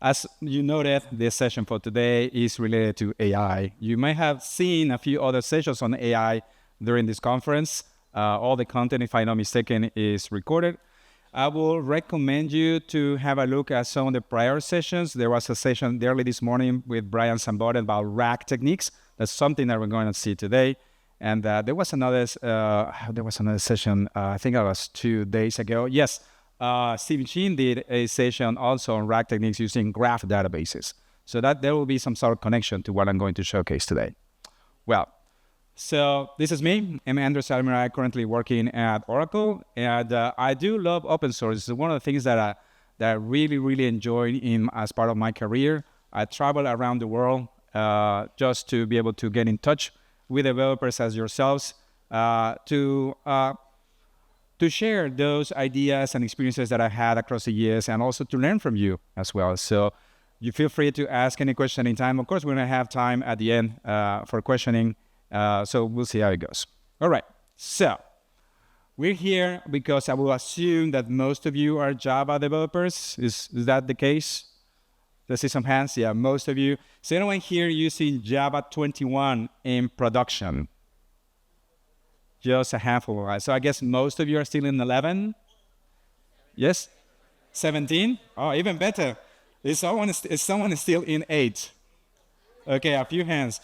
As you noted, this session for today is related to AI. You may have seen a few other sessions on AI during this conference. All the content, if I'm not mistaken, is recorded. I will recommend you to have a look at some of the prior sessions. There was a session early this morning with Brian Samboda about RAG techniques. That's something that we're going to see today. And there was another session, I think it was 2 days ago. Yes, Steve Chin did a session also on RAG techniques using graph databases. So that there will be some sort of connection to what I'm going to showcase today. Well, so this is me. I'm Andres Almiray, currently working at Oracle. And I do love open source. It's one of the things that I really, really enjoy as part of my career. I travel around the world just to be able to get in touch with developers as yourselves to share those ideas and experiences that I had across the years, and also to learn from you as well. So you feel free to ask any question anytime. Of course, we're going to have time at the end for questioning. So we'll see how it goes. All right. So we're here because I will assume that most of you are Java developers. Is that the case? Let's see some hands. Yeah, most of you. So anyone here using Java 21 in production? Just a handful. Right? So I guess most of you are still in 11? Yes? 17? Oh, even better. Is someone still in 8? Okay, a few hands.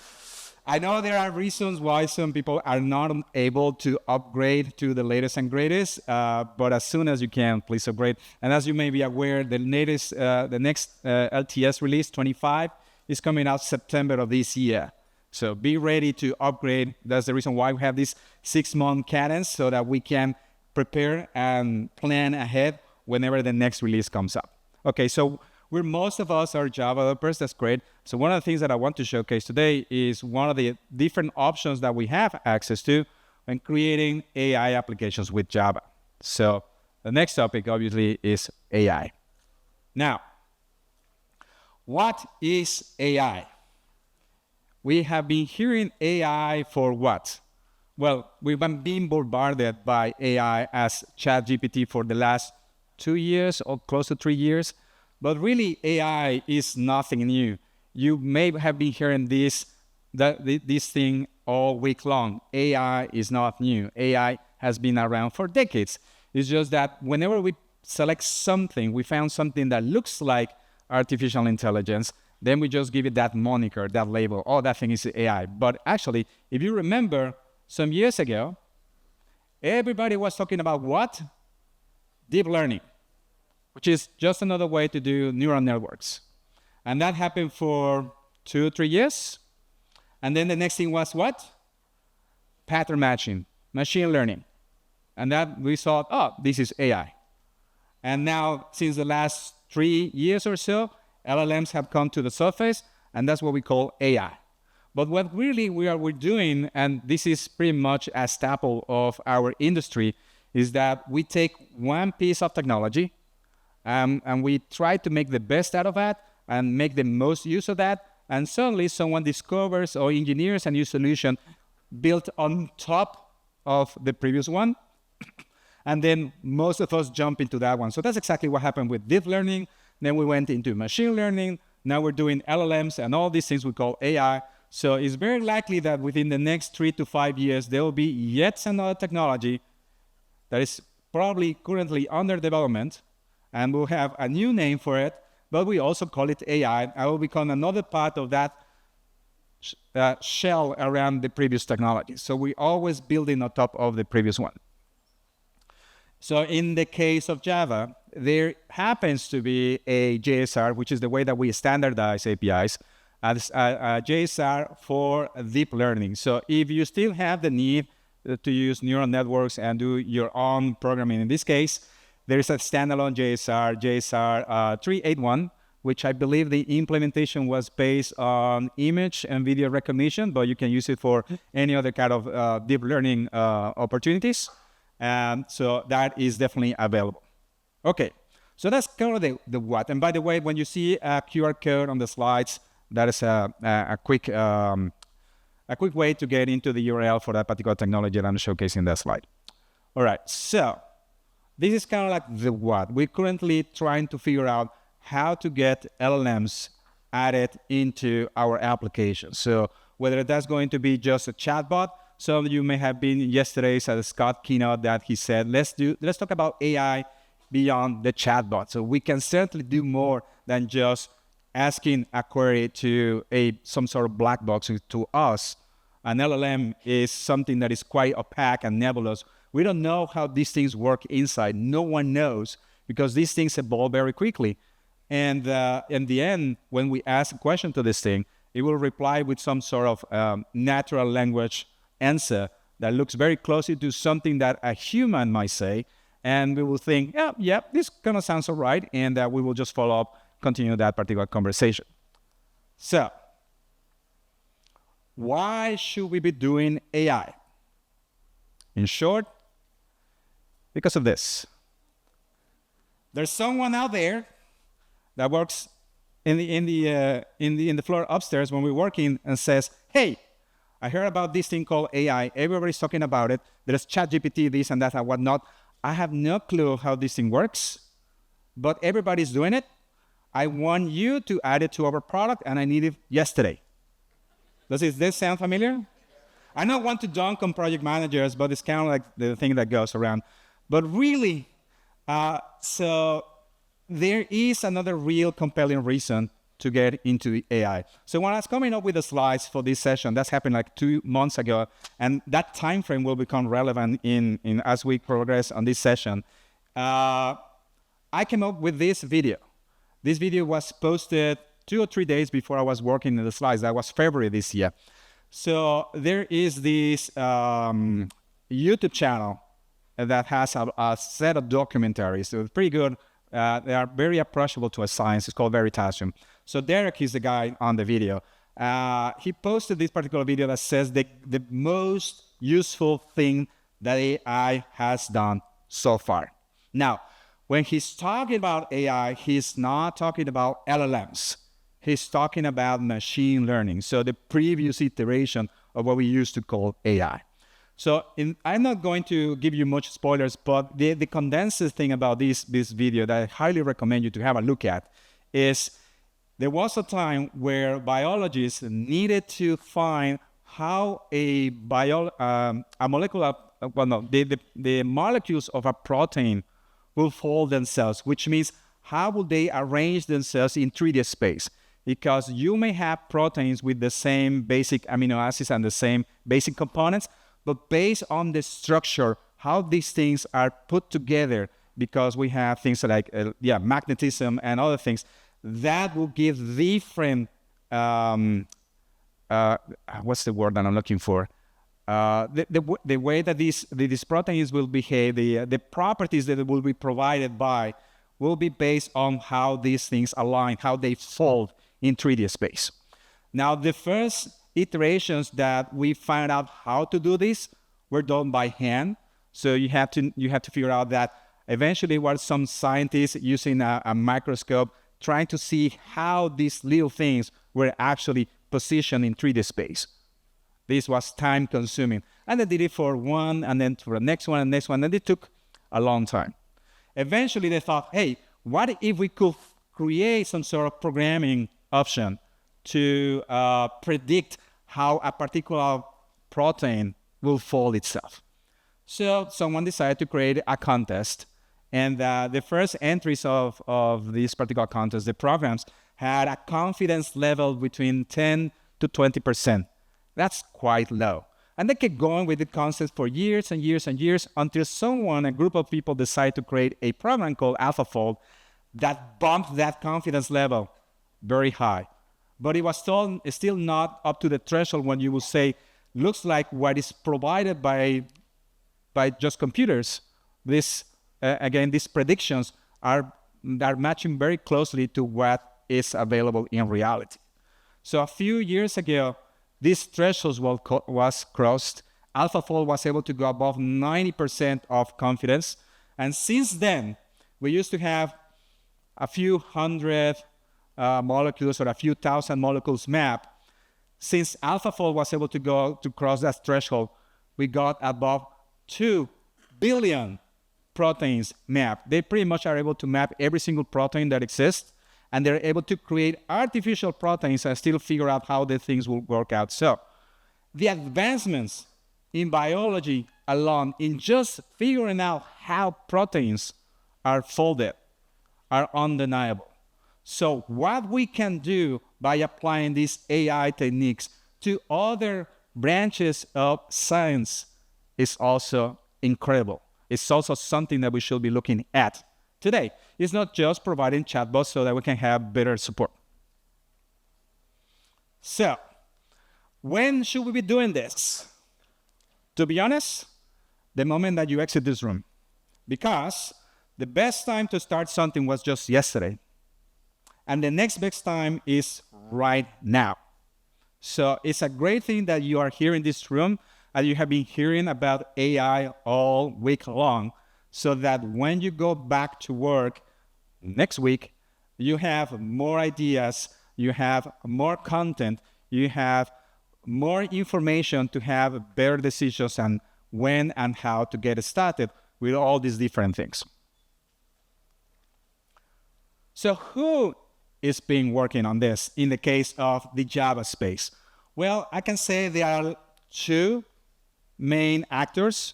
I know there are reasons why some people are not able to upgrade to the latest and greatest, but as soon as you can, please upgrade. And as you may be aware, the next LTS release, 25, is coming out September of this year. So be ready to upgrade. That's the reason why we have this 6-month cadence, so that we can prepare and plan ahead whenever the next release comes up. Okay, so most of us are Java developers. That's great. So one of the things that I want to showcase today is one of the different options that we have access to when creating AI applications with Java. So the next topic, obviously, is AI. Now, what is AI? We have been hearing AI for what? Well, we've been being bombarded by AI as ChatGPT for the last 2 years or close to 3 years. But really, AI is nothing new. You may have been hearing this thing all week long. AI is not new. AI has been around for decades. It's just that whenever we select something, we found something that looks like artificial intelligence, then we just give it that moniker, that label. Oh, that thing is AI. But actually, if you remember, some years ago, everybody was talking about what? Deep learning, which is just another way to do neural networks. And that happened for 2 or 3 years. And then the next thing was what? Pattern matching, machine learning. And that we thought, oh, this is AI. And now, since the last 3 years or so, LLMs have come to the surface, and that's what we call AI. But what really we're doing, and this is pretty much a staple of our industry, is that we take one piece of technology, and we try to make the best out of that and make the most use of that. And suddenly someone discovers or engineers a new solution built on top of the previous one. And then most of us jump into that one. So that's exactly what happened with deep learning. Then we went into machine learning. Now we're doing LLMs and all these things we call AI. So it's very likely that within the next 3 to 5 years, there will be yet another technology that is probably currently under development, and we'll have a new name for it, but we also call it AI, and it will become another part of that shell around the previous technology. So we're always building on top of the previous one. So in the case of Java, there happens to be a JSR, which is the way that we standardize APIs, as a JSR for deep learning. So if you still have the need to use neural networks and do your own programming, in this case, there is a standalone JSR, JSR 381, which I believe the implementation was based on image and video recognition, but you can use it for any other kind of deep learning opportunities. And so that is definitely available. Okay, so that's kind of the what. And by the way, when you see a QR code on the slides, that is a quick way to get into the URL for that particular technology that I'm showcasing in that slide. All right, so this is kind of like the what. We're currently trying to figure out how to get LLMs added into our application. So whether that's going to be just a chatbot, some of you may have been yesterday's at the Scott keynote that he said, let's talk about AI beyond the chatbot. So we can certainly do more than just asking a query to some sort of black box to us. An LLM is something that is quite opaque and nebulous. We don't know how these things work inside. No one knows, because these things evolve very quickly. And in the end, when we ask a question to this thing, it will reply with some sort of natural language answer that looks very closely to something that a human might say. And we will think, yeah, this kind of sounds all right. And we will just follow up, continue that particular conversation. So why should we be doing AI? In short, because of this. There's someone out there that works in the floor upstairs when we're working and says, hey, I heard about this thing called AI. Everybody's talking about it. There's ChatGPT, this and that and whatnot. I have no clue how this thing works, but everybody's doing it. I want you to add it to our product, and I need it yesterday. Does this sound familiar? I don't want to dunk on project managers, but it's kind of like the thing that goes around. But really, so there is another real compelling reason to get into AI. So when I was coming up with the slides for this session, that's happened like 2 months ago, and that time frame will become relevant in as we progress on this session. I came up with this video. This video was posted 2 or 3 days before I was working in the slides. That was February this year. So there is this YouTube channel that has a set of documentaries. So it's pretty good. They are very approachable to a science. It's called Veritasium. So Derek is the guy on the video. He posted this particular video that says the most useful thing that AI has done so far. Now, when he's talking about AI, he's not talking about LLMs. He's talking about machine learning. So the previous iteration of what we used to call AI. So I'm not going to give you much spoilers, but the condensed thing about this video that I highly recommend you to have a look at is there was a time where biologists needed to find how the molecules of a protein will fold themselves, which means how will they arrange themselves in 3D space? Because you may have proteins with the same basic amino acids and the same basic components, but based on the structure, how these things are put together, because we have things like magnetism and other things, that will give different, what's the word that I'm looking for? The way that these proteins will behave, the properties that will be provided by, will be based on how these things align, how they fold in 3D space. Now, the first iterations that we found out how to do this were done by hand. So you have to figure out that eventually were some scientists using a microscope trying to see how these little things were actually positioned in 3D space. This was time consuming. And they did it for one, and then for the next one, and next one, and it took a long time. Eventually they thought, hey, what if we could create some sort of programming option to predict how a particular protein will fold itself? So someone decided to create a contest, and the first entries of this particular contest, the programs, had a confidence level between 10 to 20%. That's quite low. And they kept going with the concept for years and years and years until a group of people decided to create a program called AlphaFold that bumped that confidence level very high. But it was still not up to the threshold when you will say, looks like what is provided by just computers. These predictions are matching very closely to what is available in reality. So a few years ago, this threshold was crossed. AlphaFold was able to go above 90% of confidence. And since then, we used to have a few hundred molecules or a few thousand molecules mapped. Since AlphaFold was able to cross that threshold, we got above 2 billion proteins mapped. They pretty much are able to map every single protein that exists. and they're able to create artificial proteins and still figure out how the things will work out. So the advancements in biology alone, in just figuring out how proteins are folded, are undeniable. So what we can do by applying these AI techniques to other branches of science is also incredible. It's also something that we should be looking at today. It's not just providing chatbots so that we can have better support. So, when should we be doing this? To be honest, the moment that you exit this room. Because the best time to start something was just yesterday. And the next best time is right now. So it's a great thing that you are here in this room and you have been hearing about AI all week long, so that when you go back to work next week, you have more ideas, you have more content, you have more information to have better decisions on when and how to get started with all these different things. So who is been working on this in the case of the Java space? Well, I can say there are two main actors.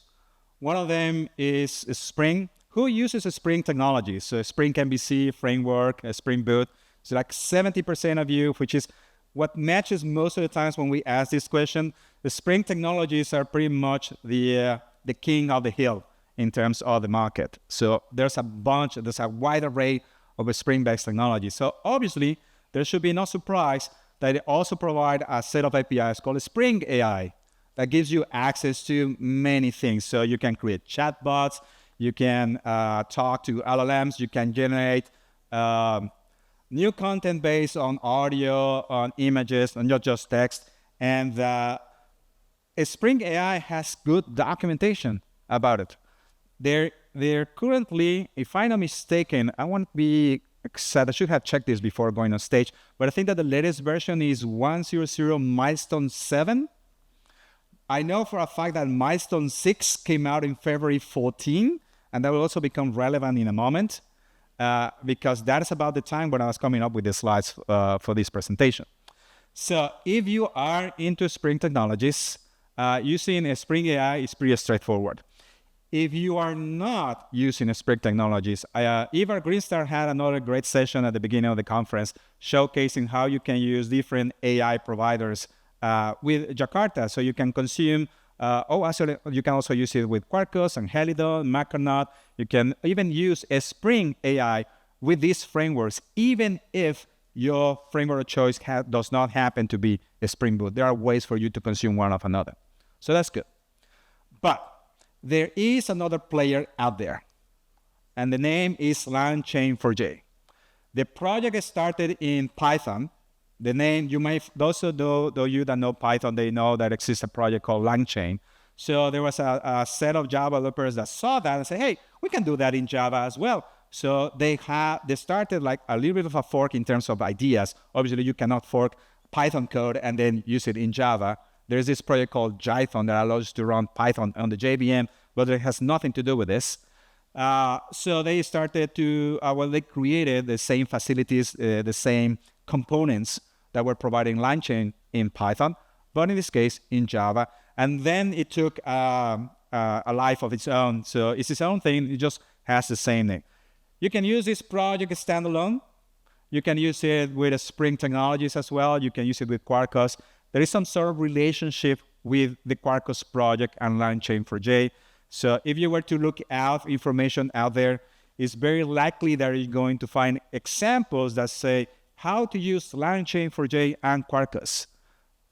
One of them is Spring. Who uses Spring technology? So Spring MVC framework, Spring Boot. So like 70% of you, which is what matches most of the times when we ask this question. The Spring technologies are pretty much the king of the hill in terms of the market. So there's a wide array of Spring-based technology. So obviously, there should be no surprise that they also provide a set of APIs called Spring AI that gives you access to many things. So you can create chatbots, you can talk to LLMs, you can generate new content based on audio, on images, and not just text. And Spring AI has good documentation about it. They're currently, if I'm not mistaken, I won't be exact, I should have checked this before going on stage, but I think that the latest version is 100 milestone 7. I know for a fact that milestone 6 came out in February 14, and that will also become relevant in a moment, because that is about the time when I was coming up with the slides for this presentation. So if you are into Spring technologies, using Spring AI is pretty straightforward. If you are not using Spring technologies, Ivar Greenstar had another great session at the beginning of the conference showcasing how you can use different AI providers with Jakarta. So you can consume, you can also use it with Quarkus and Helidon, Macronaut. You can even use a Spring AI with these frameworks, even if your framework of choice does not happen to be a Spring Boot. There are ways for you to consume one of another. So that's good. But there is another player out there, and the name is LangChain4j. The project started in Python. The name, those of you that know Python, they know that exists a project called LangChain. So there was a set of Java developers that saw that and said, hey, we can do that in Java as well. So they started like a little bit of a fork in terms of ideas. Obviously, you cannot fork Python code and then use it in Java. There's this project called Jython that allows you to run Python on the JVM, but it has nothing to do with this. So they started to, they created the same facilities, the same components that were providing LangChain in Python, but in this case in Java. And then it took a life of its own. So it's its own thing. It just has the same name. You can use this project standalone. You can use it with Spring technologies as well. You can use it with Quarkus. There is some sort of relationship with the Quarkus project and LangChain4j. So if you were to look out information out there, it's very likely that you're going to find examples that say how to use LangChain4j and Quarkus.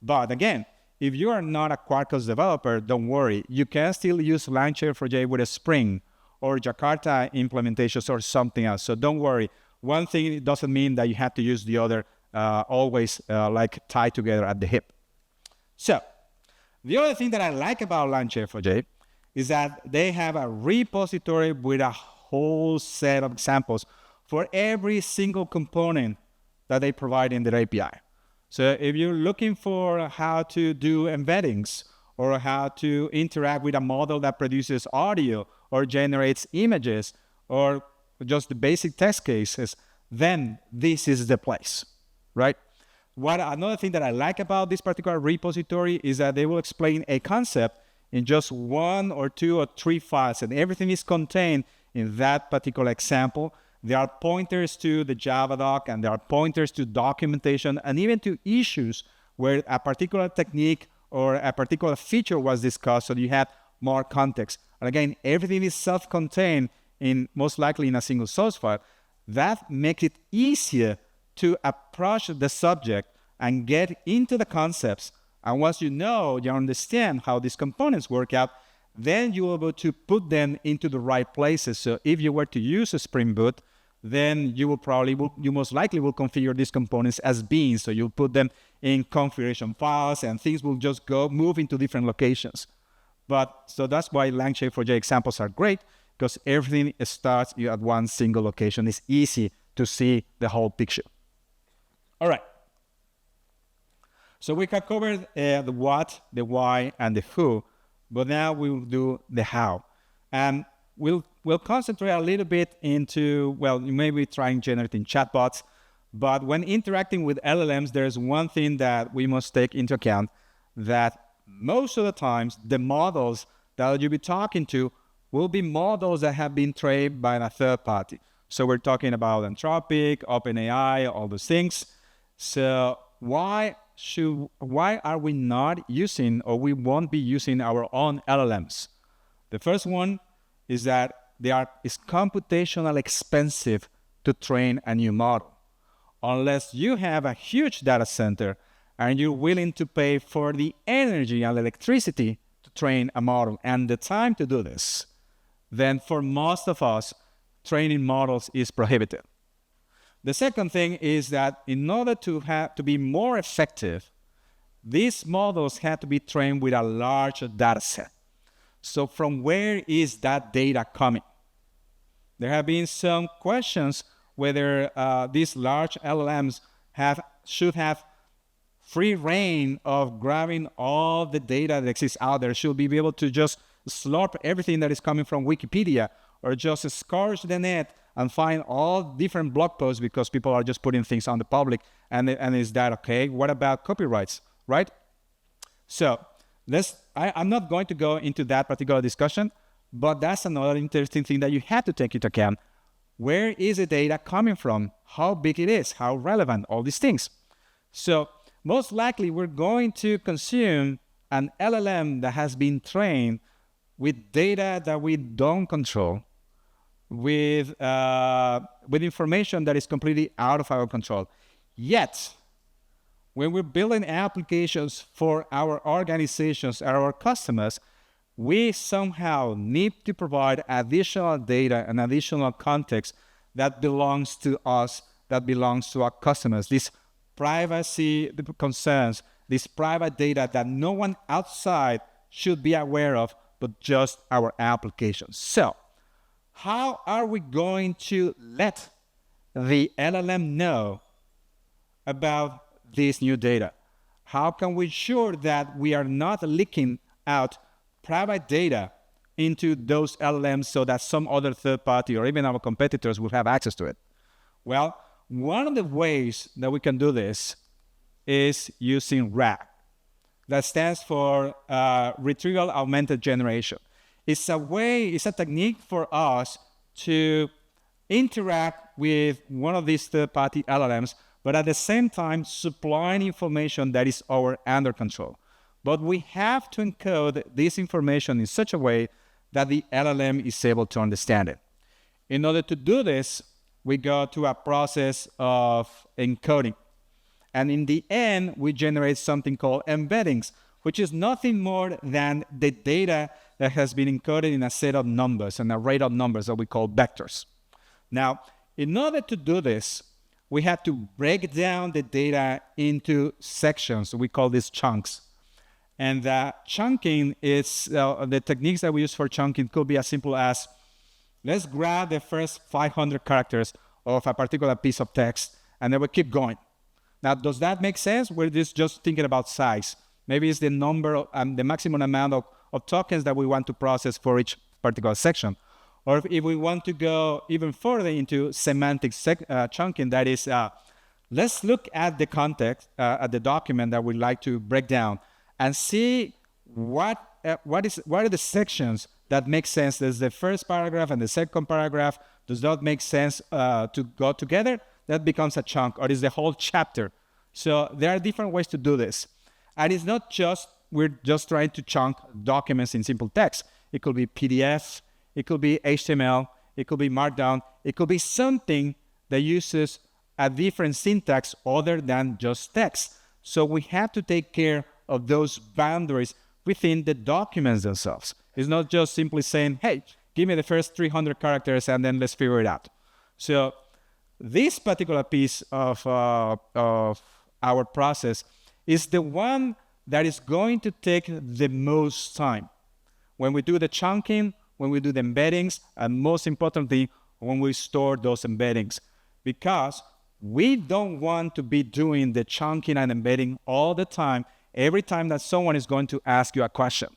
But again, if you are not a Quarkus developer, don't worry. You can still use LangChain4j with a Spring or Jakarta implementations or something else. So don't worry. One thing doesn't mean that you have to use the other, always like tied together at the hip. So the other thing that I like about LangChain4j is that they have a repository with a whole set of examples for every single component that they provide in their API. So if you're looking for how to do embeddings or how to interact with a model that produces audio or generates images or just the basic test cases, then this is the place, right? Another thing that I like about this particular repository is that they will explain a concept in just 1 or 2 or 3 files, and everything is contained in that particular example. There are pointers to the Java doc, and there are pointers to documentation, and even to issues where a particular technique or a particular feature was discussed, so you have more context. And again, everything is self-contained, most likely in a single source file. That makes it easier to approach the subject and get into the concepts. And once you understand how these components work out, then you will be able to put them into the right places. So if you were to use a Spring Boot, then you most likely will configure these components as beans. So you'll put them in configuration files, and things will just move into different locations. So that's why LangChain4j examples are great, because everything starts at one single location. It's easy to see the whole picture. All right. So we have covered the what, the why, and the who, but now we will do the how. And we'll concentrate a little bit into, maybe trying generating chatbots, but when interacting with LLMs, there's one thing that we must take into account, that most of the times, the models that you'll be talking to will be models that have been trained by a third party. So we're talking about Anthropic, OpenAI, all those things. So why are we not using, or we won't be using our own LLMs? The first one is that it's computationally expensive to train a new model. Unless you have a huge data center and you're willing to pay for the energy and electricity to train a model and the time to do this, then for most of us, training models is prohibitive. The second thing is that in order to be more effective, these models have to be trained with a large data set. So from where is that data coming? There have been some questions whether these large LLMs should have free reign of grabbing all the data that exists out there. Should we be able to just slurp everything that is coming from Wikipedia, or just scourge the net and find all different blog posts because people are just putting things on the public? And is that okay? What about copyrights, right? So I'm not going to go into that particular discussion, but that's another interesting thing that you have to take into account. Where is the data coming from? How big it is? How relevant? All these things. So most likely we're going to consume an LLM that has been trained with data that we don't control, with information that is completely out of our control. Yet, when we're building applications for our organizations and our customers, we somehow need to provide additional data and additional context that belongs to us, that belongs to our customers. These privacy concerns, this private data that no one outside should be aware of, but just our applications. So, how are we going to let the LLM know about this new data? How can we ensure that we are not leaking out private data into those LLMs so that some other third party or even our competitors will have access to it? Well, one of the ways that we can do this is using RAG. That stands for Retrieval Augmented Generation. It's a technique for us to interact with one of these third-party LLMs, but at the same time supplying information that is under control. But we have to encode this information in such a way that the LLM is able to understand it. In order to do this, we go to a process of encoding. And in the end, we generate something called embeddings, which is nothing more than the data that has been encoded in a set of numbers, an array of numbers that we call vectors. Now, in order to do this, we have to break down the data into sections. We call these chunks. And chunking is, the techniques that we use for chunking could be as simple as, let's grab the first 500 characters of a particular piece of text, and then we keep going. Now, does that make sense? We're just thinking about size. Maybe it's the number, the maximum amount of tokens that we want to process for each particular section. Or if we want to go even further into semantic chunking, that is, let's look at the context, at the document that we'd like to break down and see what are the sections that make sense. There's the first paragraph and the second paragraph does not make sense to go together. That becomes a chunk, or is the whole chapter. So there are different ways to do this. And it's not just, we're just trying to chunk documents in simple text. It could be PDF, it could be HTML, it could be Markdown, it could be something that uses a different syntax other than just text. So we have to take care of those boundaries within the documents themselves. It's not just simply saying, hey, give me the first 300 characters and then let's figure it out. So this particular piece of our process is the one that is going to take the most time. When we do the chunking, when we do the embeddings, and most importantly, when we store those embeddings. Because we don't want to be doing the chunking and embedding all the time, every time that someone is going to ask you a question.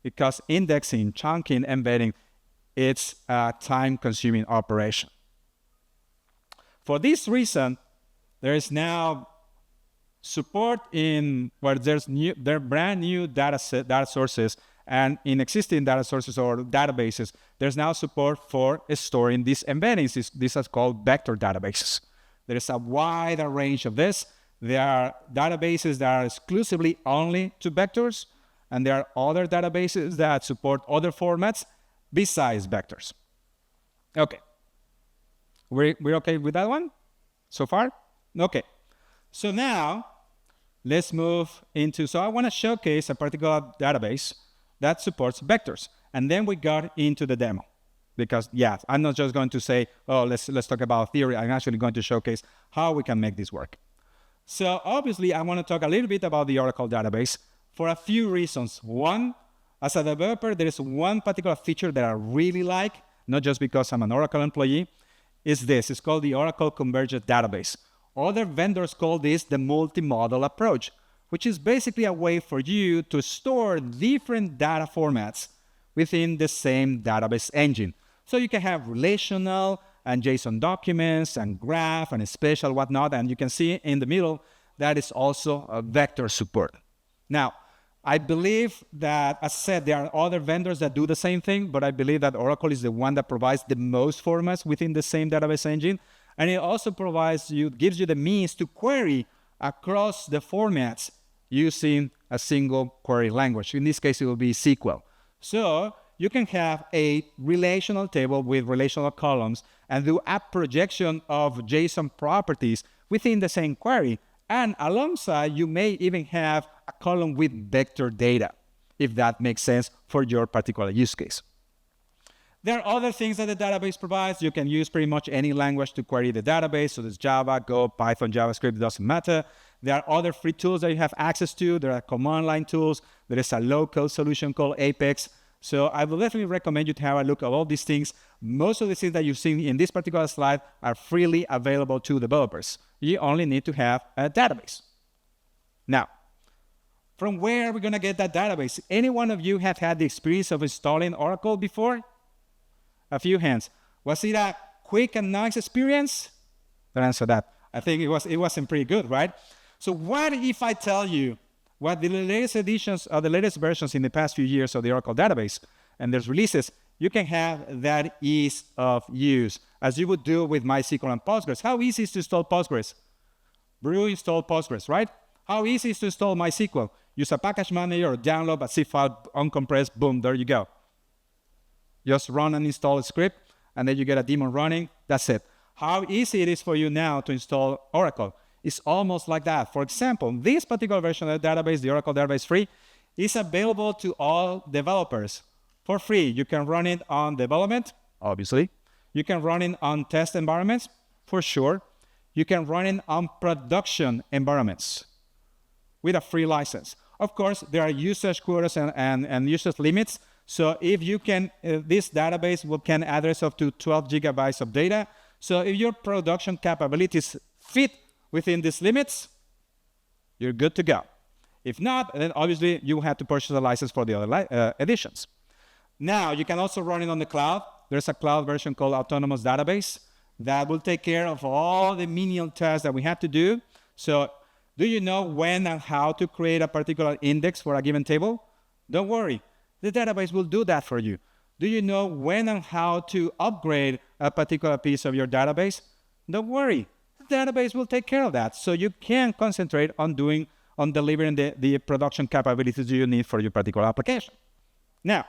Because indexing, chunking, embedding, it's a time-consuming operation. For this reason, there is now support in where there are brand new data sources, and in existing data sources or databases, there's now support for storing these embeddings. These are called vector databases. There is a wide range of this. There are databases that are exclusively only to vectors, and there are other databases that support other formats besides vectors. Okay. We're okay with that one so far? Okay. So now, let's move into, so I want to showcase a particular database that supports vectors. And then we got into the demo. Because, yeah, I'm not just going to say, oh, let's talk about theory. I'm actually going to showcase how we can make this work. So obviously, I want to talk a little bit about the Oracle database for a few reasons. One, as a developer, there is one particular feature that I really like, not just because I'm an Oracle employee, is this. It's called the Oracle Convergent Database. Other vendors call this the multi-model approach, which is basically a way for you to store different data formats within the same database engine. So you can have relational and JSON documents and graph and spatial whatnot, and you can see in the middle that is also a vector support. Now, I believe that, as I said, there are other vendors that do the same thing, but I believe that Oracle is the one that provides the most formats within the same database engine, and it also gives you the means to query across the formats using a single query language. In this case, it will be SQL. So you can have a relational table with relational columns and do a projection of JSON properties within the same query. And alongside, you may even have a column with vector data, if that makes sense for your particular use case. There are other things that the database provides. You can use pretty much any language to query the database. So there's Java, Go, Python, JavaScript, it doesn't matter. There are other free tools that you have access to. There are command line tools. There is a low-code solution called Apex. So I will definitely recommend you to have a look at all these things. Most of the things that you've seen in this particular slide are freely available to developers. You only need to have a database. Now, from where are we going to get that database? Any one of you have had the experience of installing Oracle before? A few hands. Was it a quick and nice experience? Don't answer that. I think it wasn't pretty good, right? So what if I tell you what the latest editions or the latest versions in the past few years of the Oracle database and there's releases, you can have that ease of use as you would do with MySQL and Postgres. How easy is to install Postgres? Brew install Postgres, right? How easy is to install MySQL? Use a package manager or download a zip file, uncompressed, boom, there you go. Just run and install a script, and then you get a daemon running. That's it. How easy it is for you now to install Oracle? It's almost like that. For example, this particular version of the database, the Oracle Database Free, is available to all developers for free. You can run it on development, obviously. You can run it on test environments, for sure. You can run it on production environments with a free license. Of course, there are usage quotas and usage limits. So if you can, this database can address up to 12 gigabytes of data. So if your production capabilities fit within these limits, you're good to go. If not, then obviously you have to purchase a license for the other editions. Now, you can also run it on the cloud. there's a cloud version called Autonomous Database that will take care of all the menial tasks that we have to do. So do you know when and how to create a particular index for a given table? Don't worry, the database will do that for you. Do you know when and how to upgrade a particular piece of your database? Don't worry, the database will take care of that. So you can concentrate on delivering the production capabilities you need for your particular application. Now,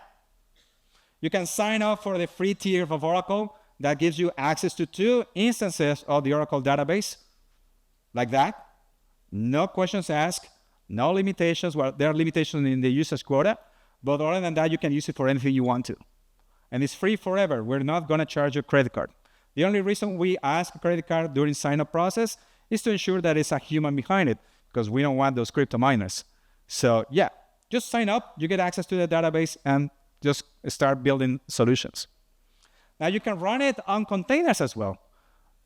you can sign up for the free tier of Oracle that gives you access to 2 instances of the Oracle database, like that. No questions asked, no limitations. Well, there are limitations in the usage quota, but other than that, you can use it for anything you want to. And it's free forever. We're not going to charge you a credit card. The only reason we ask a credit card during sign-up process is to ensure that it's a human behind it, because we don't want those crypto miners. So yeah, just sign up, you get access to the database, and just start building solutions. Now you can run it on containers as well.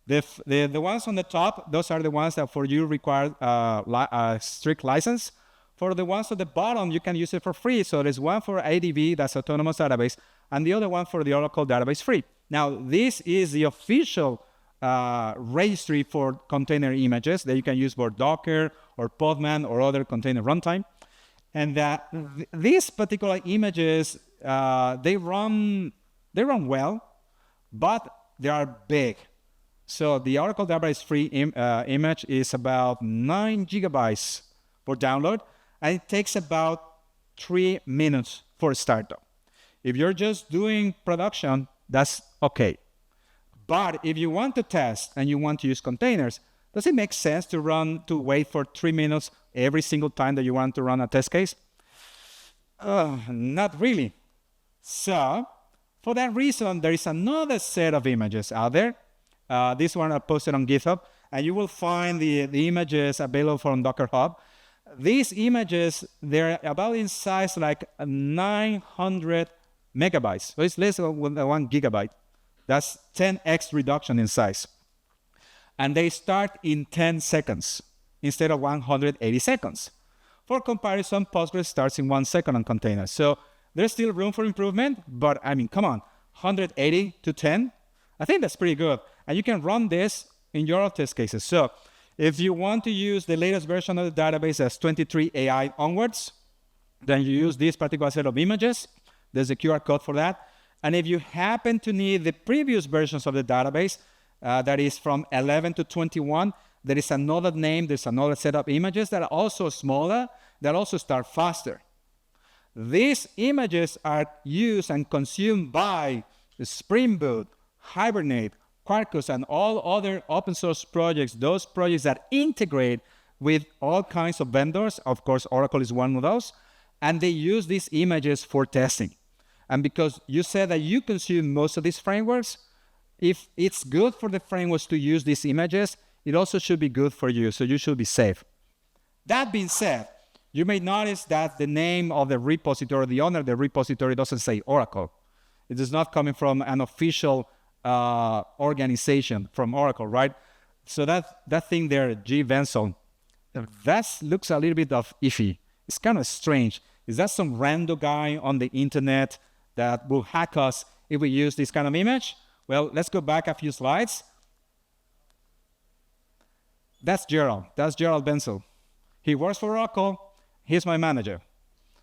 The ones on the top, those are the ones that for you require a strict license. For the ones at the bottom, you can use it for free. So there's one for ADB, that's Autonomous Database, and the other one for the Oracle Database free. Now this is the official registry for container images that you can use for Docker or Podman or other container runtime. And these particular images, they run well, but they are big. So the Oracle Database free image is about 9 gigabytes for download, and it takes about 3 minutes for startup. If you're just doing production, that's okay. But if you want to test and you want to use containers, does it make sense to wait for 3 minutes every single time that you want to run a test case? Not really. So for that reason, there is another set of images out there. This one I posted on GitHub, and you will find the images available from Docker Hub. These images, they're about in size like 900 megabytes. So it's less than 1 gigabyte. That's 10x reduction in size. And they start in 10 seconds instead of 180 seconds. For comparison, Postgres starts in 1 second on containers. So there's still room for improvement, but I mean, come on, 180 to 10? I think that's pretty good. And you can run this in your test cases. So if you want to use the latest version of the database as 23 AI onwards, then you use this particular set of images. There's a QR code for that. And if you happen to need the previous versions of the database, that is from 11 to 21, there is another name, there's another set of images that are also smaller, that also start faster. These images are used and consumed by Spring Boot, Hibernate, Quarkus, and all other open source projects, those projects that integrate with all kinds of vendors. Of course, Oracle is one of those. And they use these images for testing. And because you said that you consume most of these frameworks, if it's good for the frameworks to use these images, it also should be good for you, so you should be safe. That being said, you may notice that the name of the repository, the owner of the repository, doesn't say Oracle. It is not coming from an official organization from Oracle, right? So that thing there, G. Venson, that looks a little bit of iffy. It's kind of strange. Is that some random guy on the internet that will hack us if we use this kind of image? Well, let's go back a few slides. That's Gerald. That's Gerald Benzel. He works for Oracle. He's my manager.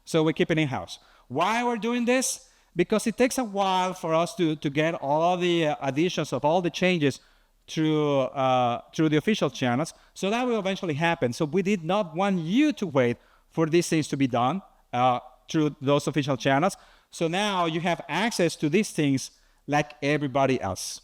So we keep it in-house. Why we're doing this? Because it takes a while for us to get all the additions of all the changes through the official channels. So that will eventually happen. So we did not want you to wait for these things to be done through those official channels. So now you have access to these things like everybody else.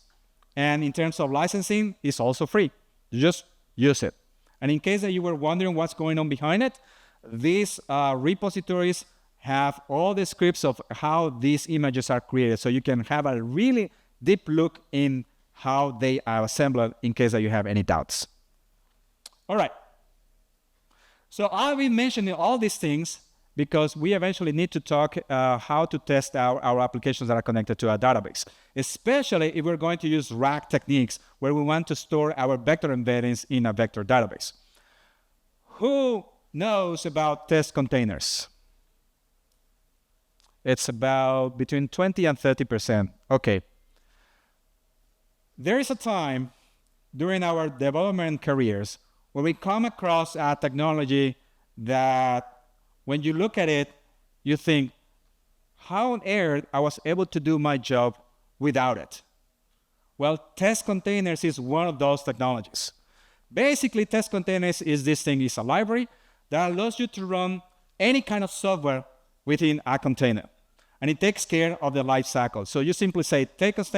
And in terms of licensing, it's also free. You just use it. And in case that you were wondering what's going on behind it, these repositories have all the scripts of how these images are created. So you can have a really deep look in how they are assembled in case that you have any doubts. All right. So I've been mentioning all these things because we eventually need to talk how to test our applications that are connected to our database, especially if we're going to use RAG techniques where we want to store our vector embeddings in a vector database. Who knows about test containers? It's about between 20 and 30%. Okay, There is a time during our development careers when we come across a technology that when you look at it, you think, how on earth I was able to do my job without it? Well, test containers is one of those technologies. Basically, test containers is this thing, is a library that allows you to run any kind of software within a container. And it takes care of the life cycle. So you simply say, test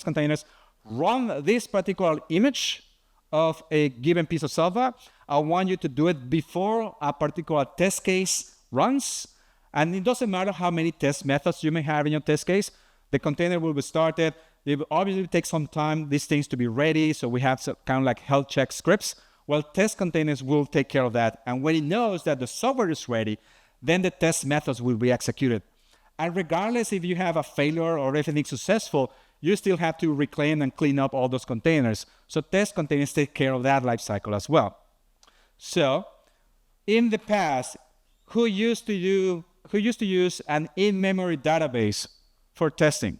containers, run this particular image of a given piece of software. I want you to do it before a particular test case runs. And it doesn't matter how many test methods you may have in your test case. The container will be started. It will obviously take some time, these things to be ready. So we have some kind of like health check scripts. Well, test containers will take care of that. And when it knows that the software is ready, then the test methods will be executed. And regardless if you have a failure or everything successful, you still have to reclaim and clean up all those containers. So test containers take care of that life cycle as well. So in the past, who used to use an in-memory database for testing?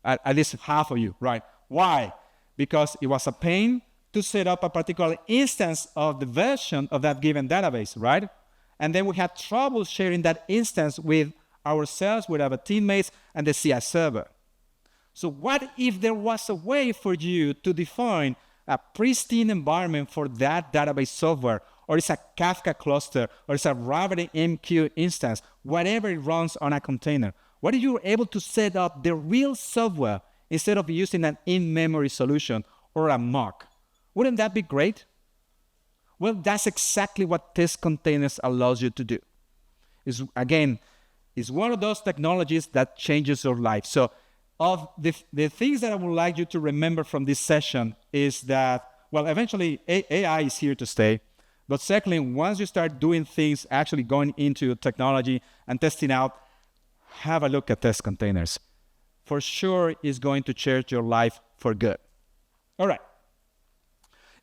At least half of you, right? Why? Because it was a pain to set up a particular instance of the version of that given database, right? And then we had trouble sharing that instance with ourselves, with our teammates, and the CI server. So what if there was a way for you to define a pristine environment for that database software, or it's a Kafka cluster, or it's a RabbitMQ instance, whatever it runs on a container? What if you were able to set up the real software instead of using an in-memory solution or a mock? Wouldn't that be great? Well, that's exactly what test containers allows you to do. It's one of those technologies that changes your life. So of the things that I would like you to remember from this session is that, well, eventually AI is here to stay. But secondly, once you start doing things, actually going into technology and testing out, have a look at test containers. For sure, it's going to change your life for good. All right.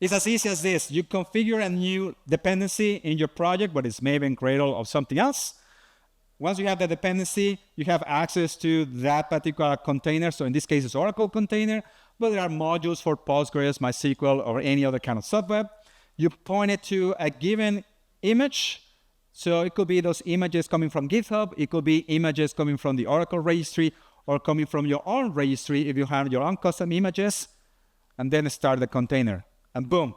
It's as easy as this. You configure a new dependency in your project, but it's maybe in Gradle or something else. Once you have the dependency, you have access to that particular container. So in this case, it's Oracle container, but there are modules for Postgres, MySQL, or any other kind of software. You point it to a given image. So it could be those images coming from GitHub. It could be images coming from the Oracle registry or coming from your own registry if you have your own custom images. And then start the container. And boom,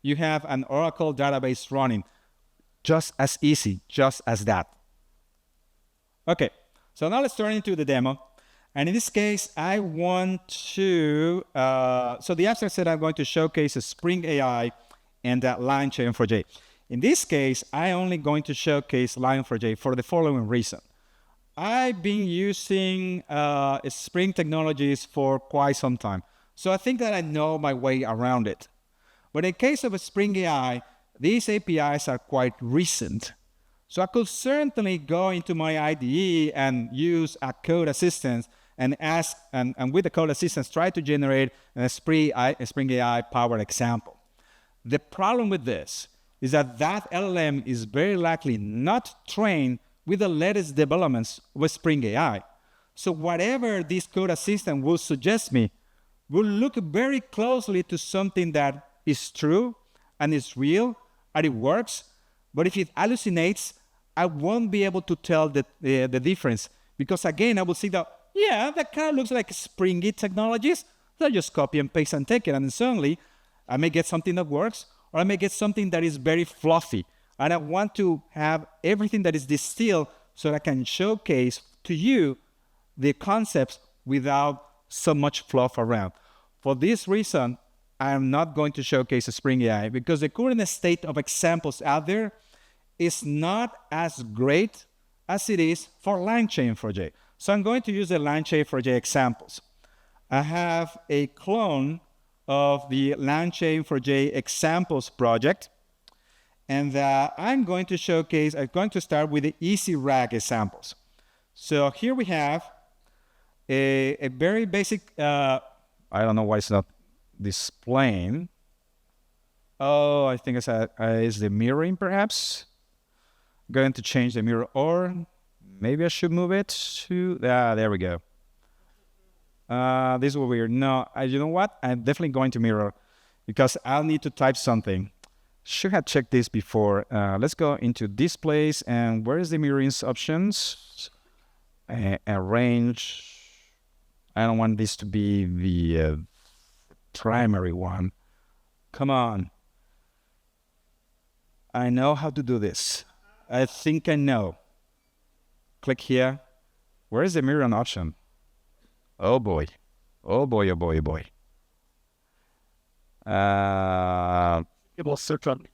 you have an Oracle database running. Just as easy, just as that. Okay, so now let's turn into the demo. And in this case, I want to, so the abstract said I'm going to showcase a Spring AI and LangChain4j. In this case, I'm only going to showcase LangChain4j for the following reason. I've been using Spring technologies for quite some time. So I think that I know my way around it. But in case of a Spring AI, these APIs are quite recent. So I could certainly go into my IDE and use a code assistant and ask, and with the code assistant, try to generate a Spring AI powered example. The problem with this is that that LLM is very likely not trained with the latest developments with Spring AI. So whatever this code assistant will suggest me will look very closely to something that is true and is real and it works. But if it hallucinates, I won't be able to tell the difference, because again, I will see that, yeah, that kind of looks like Springy technologies. So I just copy and paste and take it, and then suddenly I may get something that works, or I may get something that is very fluffy. And I want to have everything that is distilled so that I can showcase to you the concepts without so much fluff around. For this reason, I am not going to showcase a Spring AI, because the current state of examples out there is not as great as it is for LangChain4j. So I'm going to use the LangChain4j examples. I have a clone of the LangChain4j examples project, and I'm going to start with the easy RAG examples. So here we have a very basic, I don't know why it's not displaying. Oh, I think it's the mirroring perhaps. Going to change the mirror, or maybe I should move it to, there we go. This will be weird. No, you know what? I'm definitely going to mirror because I'll need to type something. Should have checked this before. Let's go into displays and where is the mirroring options? Arrange. I don't want this to be the primary one. Come on. I know how to do this. I think I know. Click here. Where is the mirroring option? Oh boy. Oh boy, oh boy, oh boy. It will search on.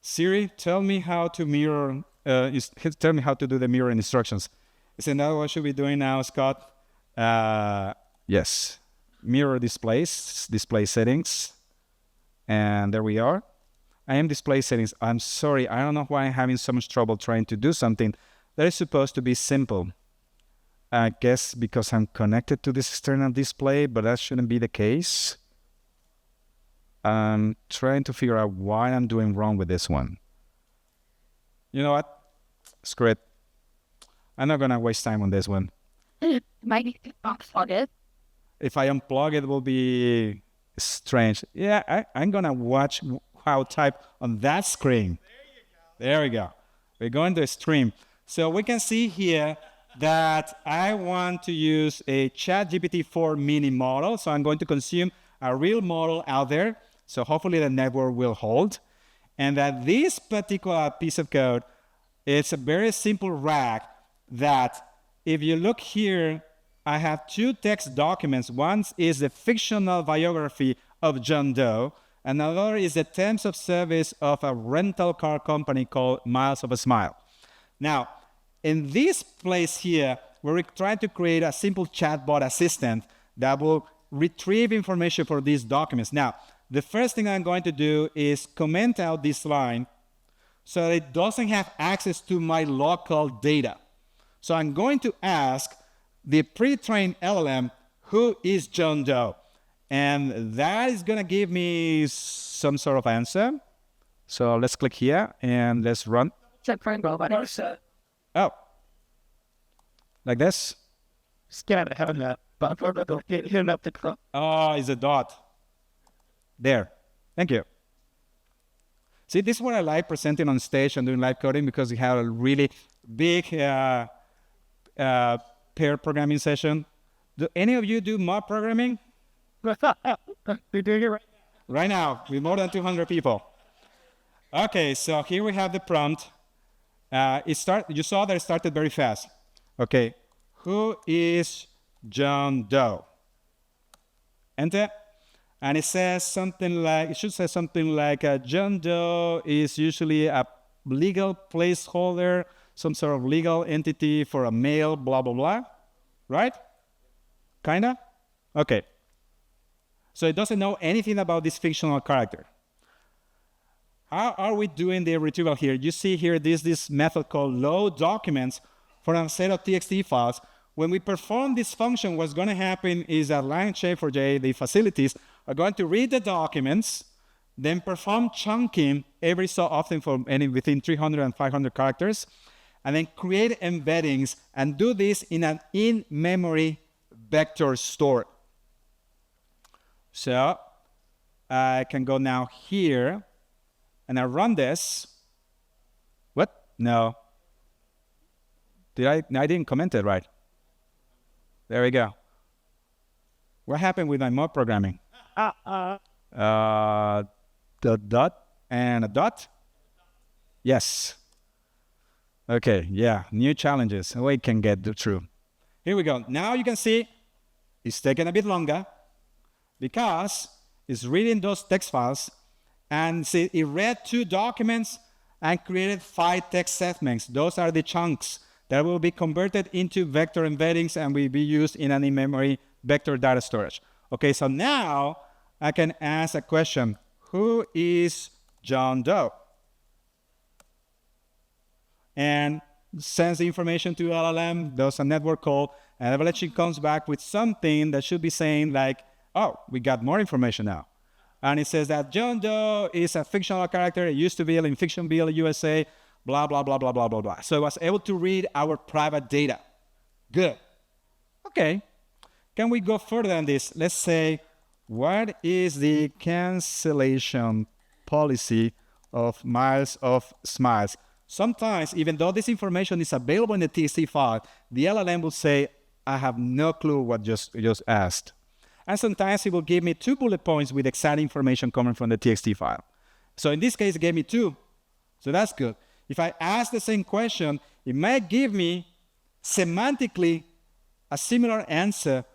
Siri, tell me how to mirror, tell me how to do the mirroring instructions. Isn't that what should we be doing now, Scott? Yes. Mirror displays, display settings. And there we are. I am display settings. I'm sorry, I don't know why I'm having so much trouble trying to do something that is supposed to be simple. I guess because I'm connected to this external display, but that shouldn't be the case. I'm trying to figure out why I'm doing wrong with this one. You know what? Screw it. I'm not going to waste time on this one. Might need to unplug it. If I unplug it, will be strange. Yeah, I'm going to watch how type on that screen. There we go. We're going to stream. So we can see here that I want to use a ChatGPT-4 mini model. So I'm going to consume a real model out there. So hopefully the network will hold. And that this particular piece of code, it's a very simple RAG that if you look here, I have two text documents. One is the fictional biography of John Doe. Another is the terms of service of a rental car company called Miles of a Smile. Now, in this place here, we're trying to create a simple chatbot assistant that will retrieve information for these documents. Now, the first thing I'm going to do is comment out this line so that it doesn't have access to my local data. So I'm going to ask the pre-trained LLM, who is John Doe? And that is going to give me some sort of answer. So let's click here and let's run. Oh, like this? Scan it, having that. Oh, it's a dot. There. Thank you. See, this is what I like presenting on stage and doing live coding because we have a really big pair programming session. Do any of you do mob programming? We're doing it right now. Right now, with more than 200 people. Okay, so here we have the prompt. You saw that it started very fast. Okay, who is John Doe? Enter. And it says something like, it should say something like, John Doe is usually a legal placeholder, some sort of legal entity for a male, blah, blah, blah. Right? Kinda? Okay. So it doesn't know anything about this fictional character. How are we doing the retrieval here? You see here this method called load documents for a set of TXT files. When we perform this function, what's going to happen is that LangChain4j, the facilities, are going to read the documents, then perform chunking every so often within 300 and 500 characters, and then create embeddings and do this in an in-memory vector store. So I can go now here, and I run this. What? No. I didn't comment it right. There we go. What happened with my mob programming? The dot and a dot? Yes. Okay, yeah, new challenges. We can get through. Here we go. Now you can see it's taking a bit longer because it's reading those text files and see it read 2 documents and created 5 text segments. Those are the chunks that will be converted into vector embeddings and will be used in an in-memory vector data storage. Okay, so now I can ask a question. Who is John Doe? And sends the information to LLM, does a network call, and eventually comes back with something that should be saying like, oh, we got more information now. And it says that John Doe is a fictional character. It used to be in Fictionville, USA, blah, blah, blah, blah, blah, blah, blah. So I was able to read our private data. Good. Okay. can we go further than this? Let's say, what is the cancellation policy of miles of smiles? Sometimes, even though this information is available in the TXT file, the LLM will say, I have no clue what you just asked. And sometimes it will give me 2 bullet points with exact information coming from the TXT file. So in this case, it gave me 2. So that's good. If I ask the same question, it might give me semantically a similar answer,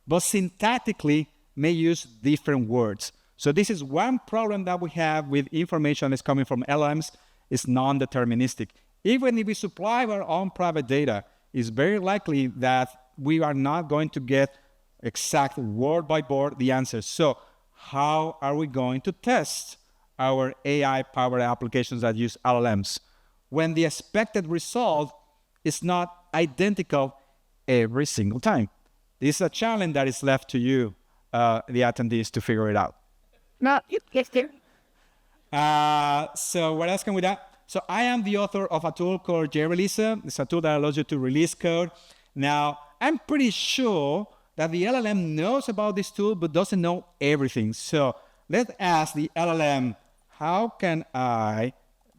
but syntactically may use different words. So this is one problem that we have with information that's coming from LLMs. It's non-deterministic. Even if we supply our own private data, it's very likely that we are not going to get exact word by word the answers. So how are we going to test our AI-powered applications that use LLMs when the expected result is not identical every single time? This is a challenge that is left to you, the attendees, to figure it out. No, yes, there. So what else can we do? So I am the author of a tool called JReleaser. It's a tool that allows you to release code. Now, I'm pretty sure that the LLM knows about this tool, but doesn't know everything. So let's ask the LLM, how can I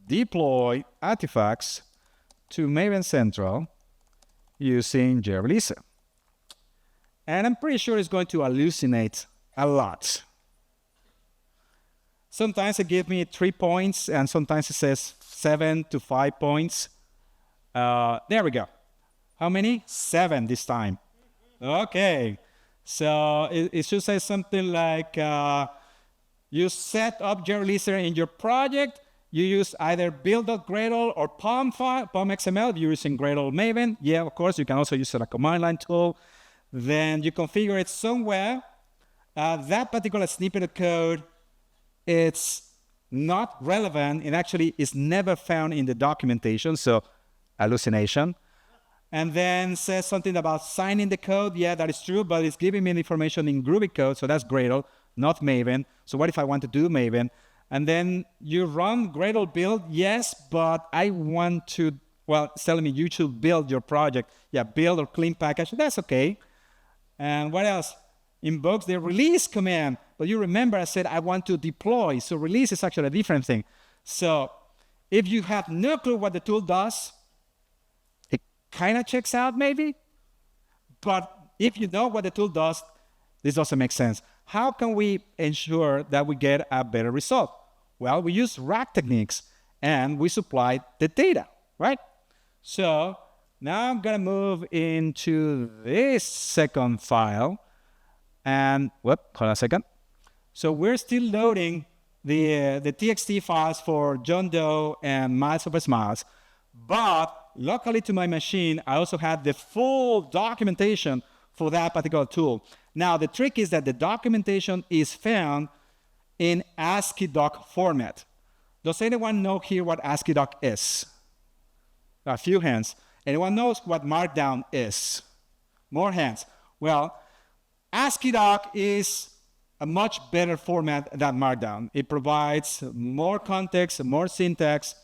deploy artifacts to Maven Central using JReleaser? And I'm pretty sure it's going to hallucinate a lot. Sometimes it gives me 3 points, and sometimes it says 7 to 5 points. There we go. How many? 7 this time. Okay. So it should say something like, you set up JReleaser in your project. You use either build.gradle or POM XML. You're using Gradle Maven. Yeah, of course, you can also use a command line tool. Then you configure it somewhere. That particular snippet of code, it's not relevant. It actually is never found in the documentation, so hallucination. And then says something about signing the code. Yeah, that is true, but it's giving me the information in Groovy code, so that's Gradle, not Maven. So what if I want to do Maven? And then you run Gradle build. Yes, but I want to, well, it's telling me you should build your project. Yeah, build or clean package. That's okay. And what else? Invokes the release command. But you remember I said I want to deploy. So release is actually a different thing. So if you have no clue what the tool does, it kind of checks out maybe. But if you know what the tool does, this doesn't make sense. How can we ensure that we get a better result? Well, we use RAG techniques and we supply the data, right? So now I'm going to move into this second file. And, hold on a second. So we're still loading the TXT files for John Doe and miles over smiles. But locally to my machine, I also have the full documentation for that particular tool. Now, the trick is that the documentation is found in ASCII doc format. Does anyone know here what ASCII doc is? A few hands. Anyone knows what Markdown is? More hands. Well, ASCII doc is a much better format than Markdown. It provides more context, more syntax,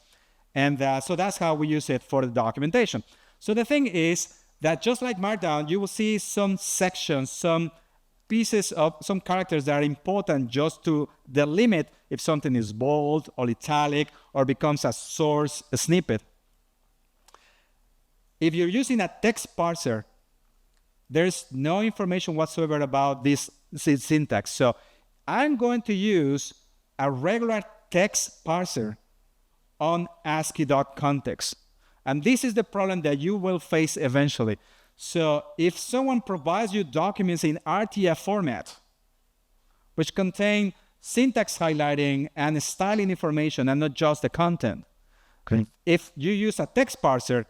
and so that's how we use it for the documentation. So the thing is that just like Markdown, you will see some sections, some pieces of some characters that are important just to delimit if something is bold or italic or becomes a source a snippet. If you're using a text parser, there's no information whatsoever about this syntax. So I'm going to use a regular text parser on ASCII doc context. And this is the problem that you will face eventually. So if someone provides you documents in RTF format, which contain syntax highlighting and styling information and not just the content, okay. If you use a text parser,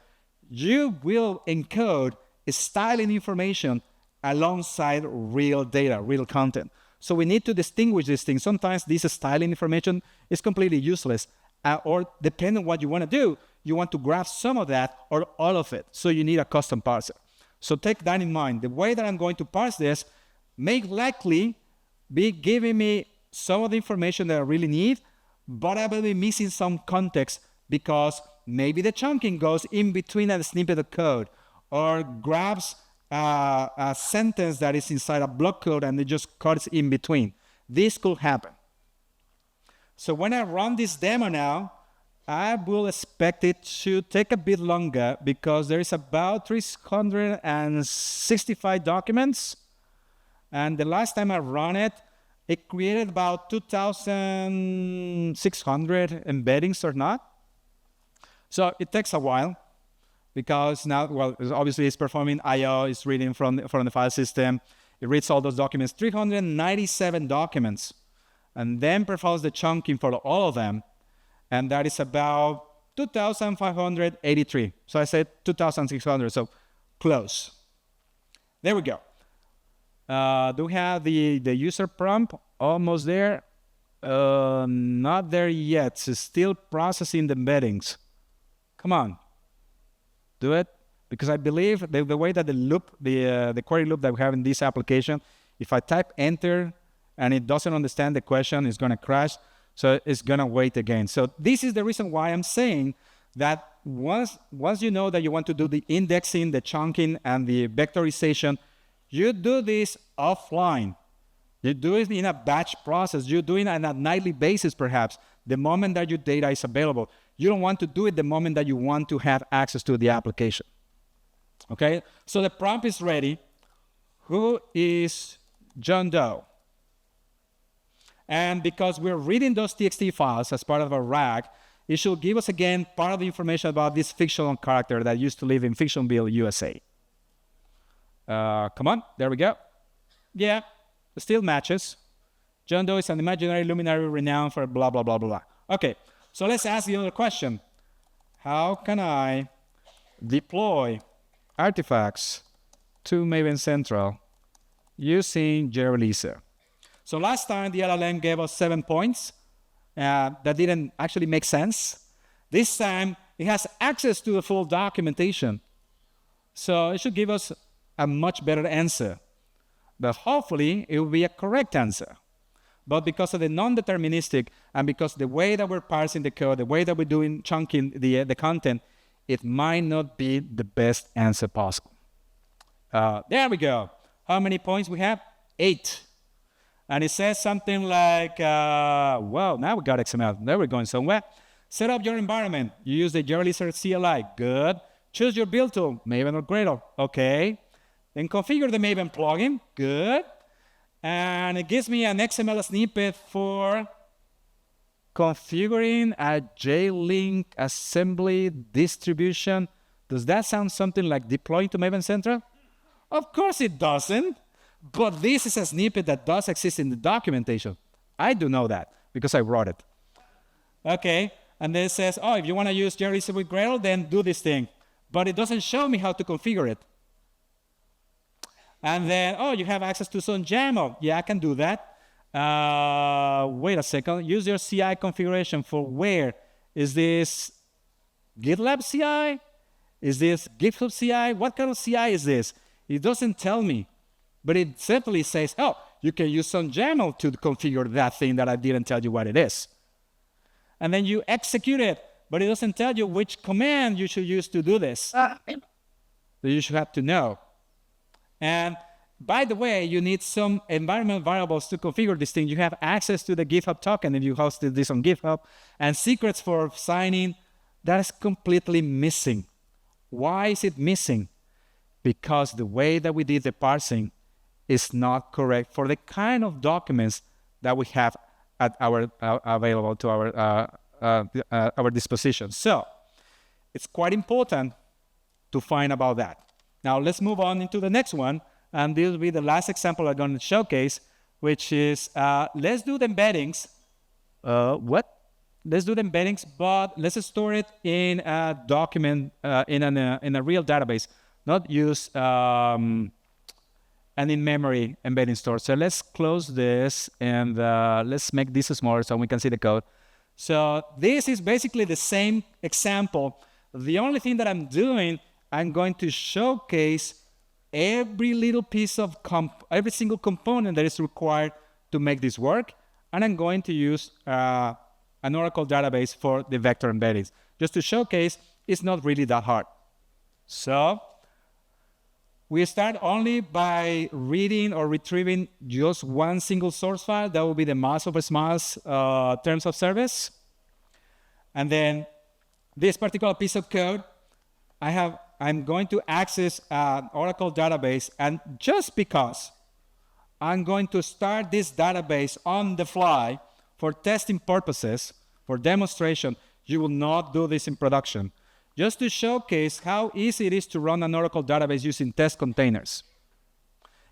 you will encode styling information alongside real data, real content. So we need to distinguish these things. Sometimes this styling information is completely useless, or depending on what you want to do, you want to grab some of that or all of it. So you need a custom parser. So take that in mind. The way that I'm going to parse this may likely be giving me some of the information that I really need, but I will be missing some context because maybe the chunking goes in between a snippet of code or grabs a sentence that is inside a block code and it just cuts in between. This could happen. So when I run this demo now, I will expect it to take a bit longer because there is about 365 documents. And the last time I ran it, it created about 2,600 embeddings or not. So it takes a while because now, well, obviously it's performing I/O, it's reading from the file system. It reads all those documents, 397 documents, and then performs the chunking for all of them. And that is about 2,583. So I said 2,600, so close. There we go. Do we have the user prompt? Almost there. Not there yet. It's still processing the embeddings. Come on. Do it. Because I believe the way that the query loop that we have in this application, if I type enter and it doesn't understand the question, it's going to crash. So it's going to wait again. So this is the reason why I'm saying that once you know that you want to do the indexing, the chunking, and the vectorization, you do this offline. You do it in a batch process. You do it on a nightly basis, perhaps, the moment that your data is available. You don't want to do it the moment that you want to have access to the application. Okay? So the prompt is ready. Who is John Doe? And because we're reading those TXT files as part of a RAG, it should give us again part of the information about this fictional character that used to live in Fictionville, USA. Come on, there we go. Yeah, it still matches. John Doe is an imaginary luminary renowned for blah, blah, blah, blah, blah. Okay, so let's ask the other question. How can I deploy artifacts to Maven Central using JReleaser? So last time the LLM gave us 7 points. That didn't actually make sense. This time it has access to the full documentation. So it should give us a much better answer. But hopefully it will be a correct answer. But because of the non-deterministic and because the way that we're parsing the code, the way that we're doing chunking the content, it might not be the best answer possible. There we go. How many points we have? 8. And it says something like, well, now we got XML. Now we're going somewhere. Set up your environment. You use the JReleaser CLI. Good. Choose your build tool, Maven or Gradle. Okay. Then configure the Maven plugin. Good. And it gives me an XML snippet for configuring a JLink assembly distribution. Does that sound something like deploying to Maven Central? Of course it doesn't. But this is a snippet that does exist in the documentation. I do know that because I wrote it. Okay, and then it says, oh, if you want to use JReleaser with Gradle, then do this thing. But it doesn't show me how to configure it. And then, oh, you have access to some YAML. Yeah, I can do that. Wait a second. Use your CI configuration for where? Is this GitLab CI? Is this GitHub CI? What kind of CI is this? It doesn't tell me. But it simply says, oh, you can use some YAML to configure that thing that I didn't tell you what it is. And then you execute it, but it doesn't tell you which command you should use to do this. So you should have to know. And by the way, you need some environment variables to configure this thing. You have access to the GitHub token if you hosted this on GitHub, and secrets for signing. That is completely missing. Why is it missing? Because the way that we did the parsing is not correct for the kind of documents that we have at our available to our disposition. So it's quite important to find about that. Now let's move on into the next one, and this will be the last example I'm going to showcase, which is let's do the embeddings. Let's do the embeddings, but let's store it in a document in a real database, not use an in-memory embedding store. So let's close this and let's make this smaller so we can see the code. So this is basically the same example. The only thing that I'm doing, I'm going to showcase every little piece of every single component that is required to make this work, and I'm going to use an Oracle database for the vector embeddings, just to showcase it's not really that hard. So We start only by reading or retrieving just one single source file. That will be the mass over smiles terms of service. And then this particular piece of code, I'm going to access an Oracle database, and just because I'm going to start this database on the fly for testing purposes, for demonstration, you will not do this in production. Just to showcase how easy it is to run an Oracle database using test containers.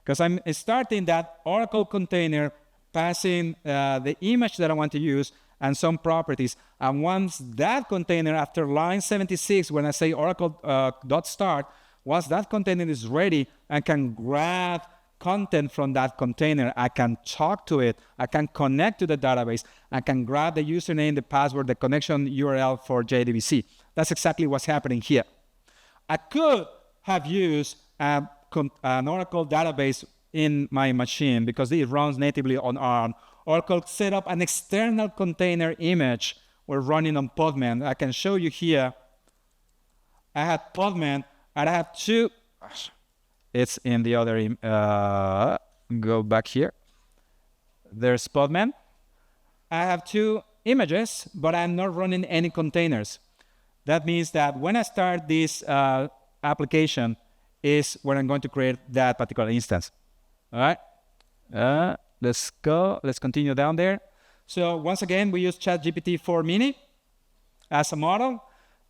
Because I'm starting that Oracle container, passing the image that I want to use and some properties. And once that container, after line 76, when I say Oracle.start, once that container is ready, I can grab content from that container. I can talk to it. I can connect to the database. I can grab the username, the password, the connection URL for JDBC. That's exactly what's happening here. I could have used an Oracle database in my machine because it runs natively on ARM. Or could set up an external container image we're running on Podman. I can show you here. I had Podman, and I have two. It's in the other. Go back here. There's Podman. I have two images, but I'm not running any containers. That means that when I start this application is when I'm going to create that particular instance. All right. Let's go. Let's continue down there. So once again, we use ChatGPT-4 Mini as a model.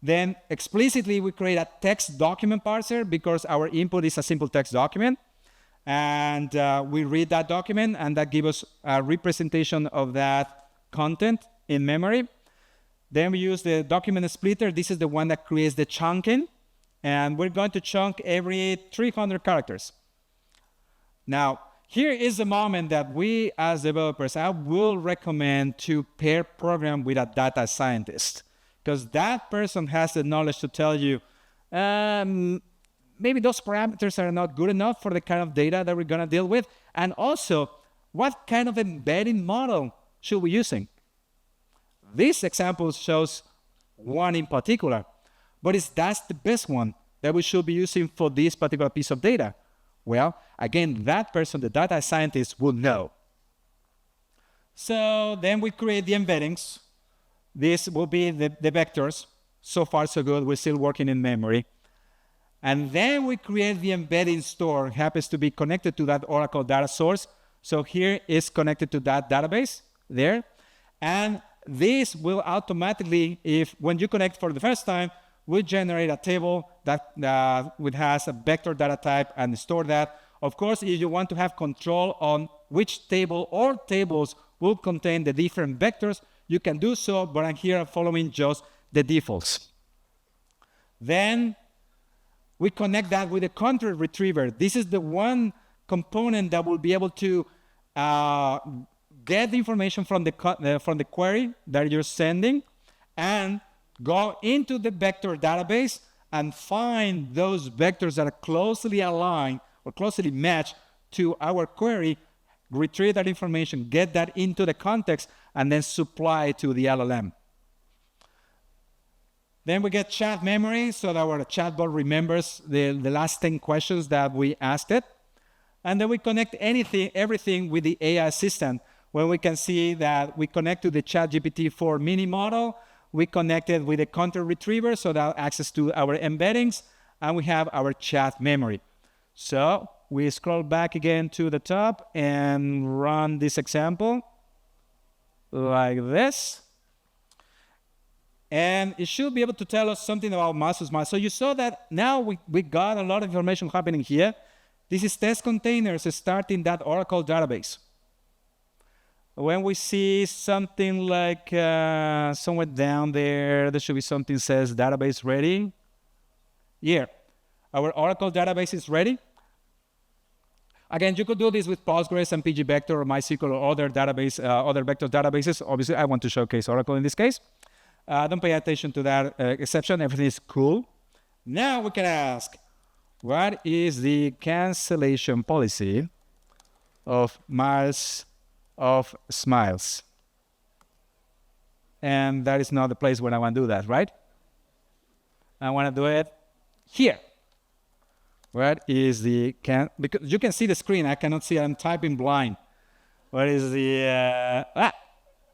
Then explicitly, we create a text document parser because our input is a simple text document. And we read that document, and that gives us a representation of that content in memory. Then we use the document splitter. This is the one that creates the chunking. And we're going to chunk every 300 characters. Now, here is the moment that we, as developers, I will recommend to pair program with a data scientist, because that person has the knowledge to tell you, maybe those parameters are not good enough for the kind of data that we're going to deal with, and also, what kind of embedding model should we be using? This example shows one in particular, but that's the best one that we should be using for this particular piece of data. Well, again, that person, the data scientist, will know. So then we create the embeddings. This will be the vectors. So far, so good. We're still working in memory. And then we create the embedding store. It happens to be connected to that Oracle data source. So here is connected to that database there. And this will automatically, when you connect for the first time, we generate a table that has a vector data type and store that. Of course, if you want to have control on which table or tables will contain the different vectors, you can do so, but I'm here following just the defaults. Then we connect that with a content retriever. This is the one component that will be able to get the information from the query that you're sending and go into the vector database and find those vectors that are closely aligned or closely matched to our query, retrieve that information, get that into the context, and then supply it to the LLM. Then we get chat memory, so that our chatbot remembers the last 10 questions that we asked it. And then we connect everything with the AI assistant, where we can see that we connect to the ChatGPT-4 mini model. We connected with a content retriever, so that access to our embeddings, and we have our chat memory. So we scroll back again to the top and run this example like this. And it should be able to tell us something about mass smile. So you saw that now we got a lot of information happening here. This is test containers starting that Oracle database. When we see something like somewhere down there, there should be something that says database ready. Here, our Oracle database is ready. Again, you could do this with Postgres and pgvector or MySQL or other vector databases. Obviously, I want to showcase Oracle in this case. Don't pay attention to that exception. Everything is cool. Now we can ask, what is the cancellation policy of miles of smiles? And that is not the place where I want to do that, right? I want to do it here. What is the because you can see the screen, I cannot see, I'm typing blind. What is the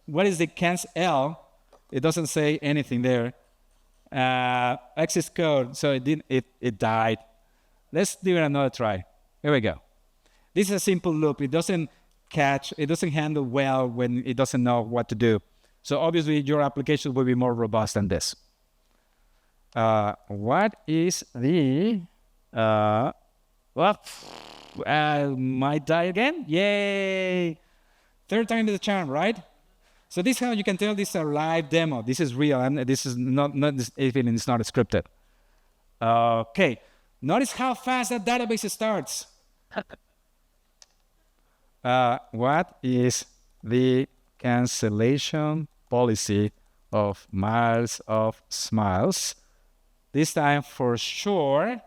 what is the cans L? It doesn't say anything there. Access code, so it died. Let's do another try. Here we go. This is a simple loop. It doesn't handle well when it doesn't know what to do. So obviously your application will be more robust than this. What is the might die again? Yay! Third time is the charm, right? So this is how you can tell this is a live demo. This is real, and this is not even it's not scripted. Okay, notice how fast that database starts. What is the cancellation policy of miles of smiles? This time for sure.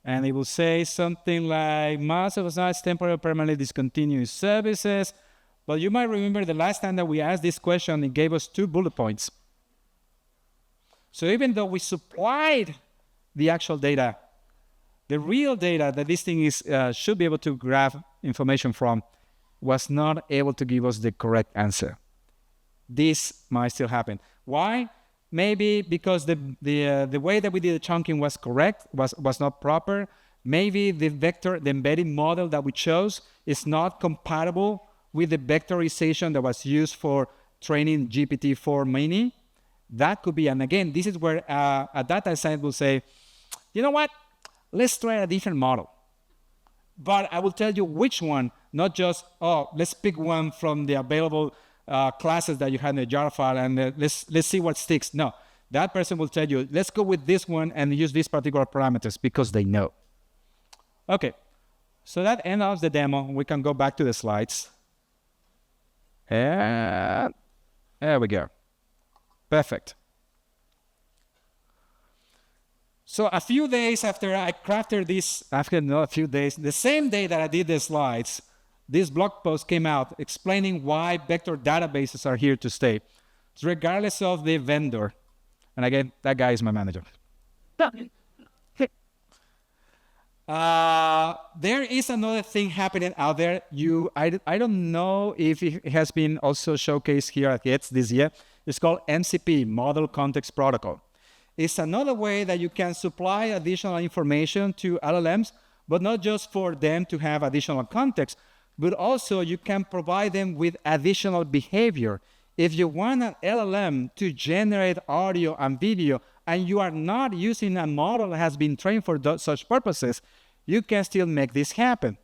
And it will say something like miles of smiles temporarily or permanently discontinue services. But you might remember the last time that we asked this question, it gave us 2 bullet points. So even though we supplied the actual data, the real data that this thing is should be able to grab information from was not able to give us the correct answer. This might still happen. Why? Maybe because the way that we did the chunking was correct, was not proper. Maybe the embedding model that we chose is not compatible with the vectorization that was used for training GPT-4 Mini. That could be, and again, this is where a data scientist will say, you know what? Let's try a different model. But I will tell you which one, not just, let's pick one from the available classes that you have in the jar file and let's see what sticks. No, that person will tell you, let's go with this one and use these particular parameters because they know. Okay, so that ends the demo. We can go back to the slides. And there we go. Perfect. So a few days after I crafted this, the same day that I did the slides, this blog post came out explaining why vector databases are here to stay, regardless of the vendor. And again, that guy is my manager. There is another thing happening out there. I don't know if it has been also showcased here at GETS this year. It's called MCP, Model Context Protocol. It's another way that you can supply additional information to LLMs, but not just for them to have additional context, but also you can provide them with additional behavior. If you want an LLM to generate audio and video, and you are not using a model that has been trained for such purposes, you can still make this happen.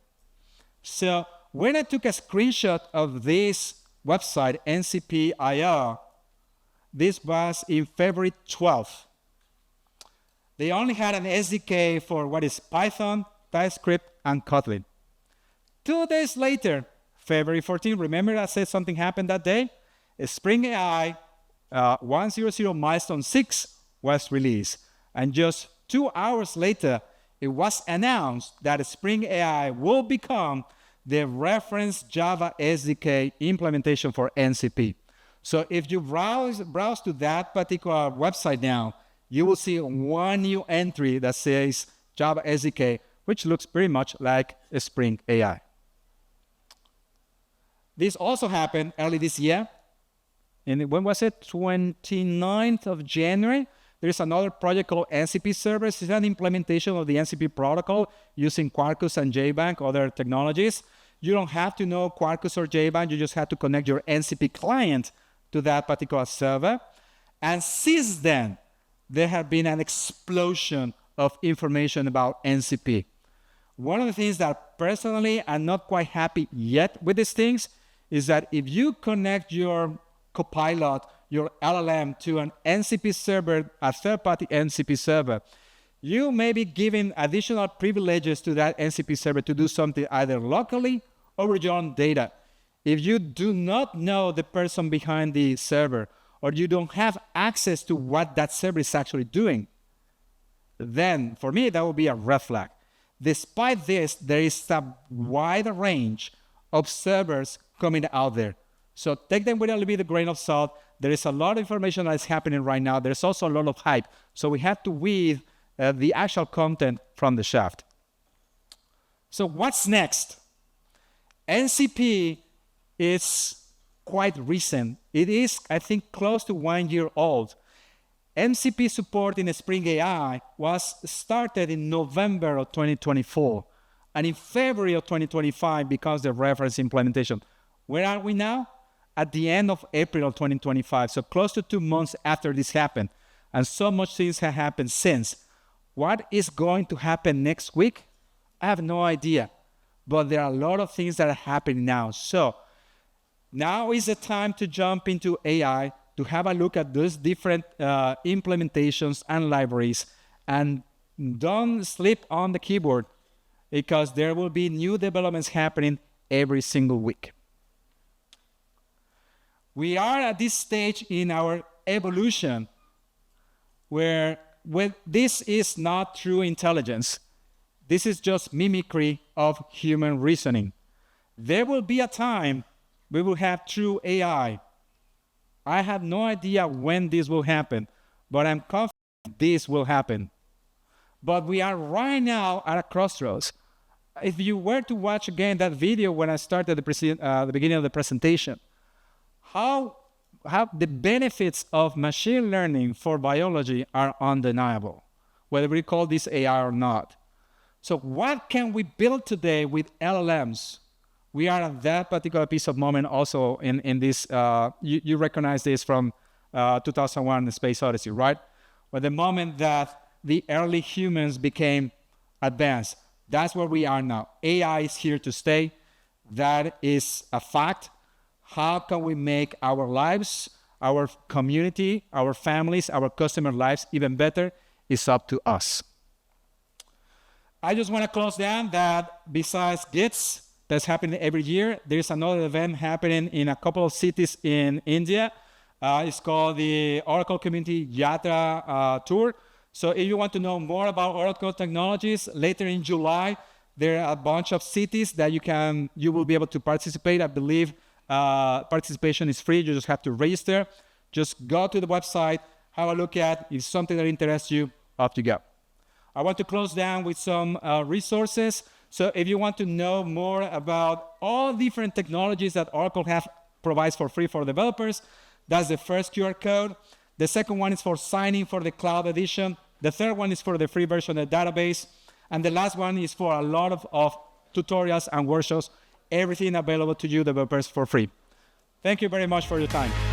So when I took a screenshot of this website, NCP.io, this was in February 12th. They only had an SDK for what is Python, TypeScript, and Kotlin. 2 days later, February 14th, remember I said something happened that day? Spring AI 100 milestone 6 was released. And just 2 hours later, it was announced that Spring AI will become the reference Java SDK implementation for NCP. So if you browse to that particular website now, you will see one new entry that says Java SDK, which looks pretty much like a Spring AI. This also happened early this year. And when was it? 29th of January. There's another project called NCP Servers. It's an implementation of the NCP protocol using Quarkus and JBank, other technologies. You don't have to know Quarkus or JBank. You just have to connect your NCP client to that particular server. And since then, there have been an explosion of information about NCP. One of the things that personally I'm not quite happy yet with these things is that if you connect your Copilot, your LLM to an NCP server, a third-party NCP server, you may be giving additional privileges to that NCP server to do something either locally or with your own data. If you do not know the person behind the server, or you don't have access to what that server is actually doing, then for me, that would be a red flag. Despite this, there is a wide range of servers coming out there. So take them with a little bit of grain of salt. There is a lot of information that is happening right now. There's also a lot of hype. So we have to weed the actual content from the shaft. So what's next? NCP is quite recent. It is, I think, close to 1 year old. MCP support in Spring AI was started in November of 2024, and in February of 2025 becomes the reference implementation. Where are we now? At the end of April of 2025, so close to 2 months after this happened, and so much things have happened since. What is going to happen next week? I have no idea, but there are a lot of things that are happening now. So now is the time to jump into AI, to have a look at those different implementations and libraries, and don't sleep on the keyboard, because there will be new developments happening every single week. We are at this stage in our evolution where this is not true intelligence. This is just mimicry of human reasoning. There will be a time we will have true AI. I have no idea when this will happen, but I'm confident this will happen. But we are right now at a crossroads. If you were to watch again that video when I started the beginning of the presentation, how the benefits of machine learning for biology are undeniable, whether we call this AI or not. So what can we build today with LLMs? We are at that particular piece of moment also in this, you recognize this from 2001, The Space Odyssey, right? Where the moment that the early humans became advanced, that's where we are now. AI is here to stay. That is a fact. How can we make our lives, our community, our families, our customer lives even better? It's up to us. I just want to close down that besides GITS, that's happening every year, there's another event happening in a couple of cities in India. It's called the Oracle Community Yatra Tour. So if you want to know more about Oracle technologies, later in July, there are a bunch of cities that you will be able to participate. I believe participation is free. You just have to register. Just go to the website, have a look at. If it's something that interests you, off you go. I want to close down with some resources. So if you want to know more about all different technologies that Oracle provides for free for developers, that's the first QR code. The second one is for signing for the cloud edition. The third one is for the free version of the database. And the last one is for a lot of tutorials and workshops, everything available to you developers for free. Thank you very much for your time.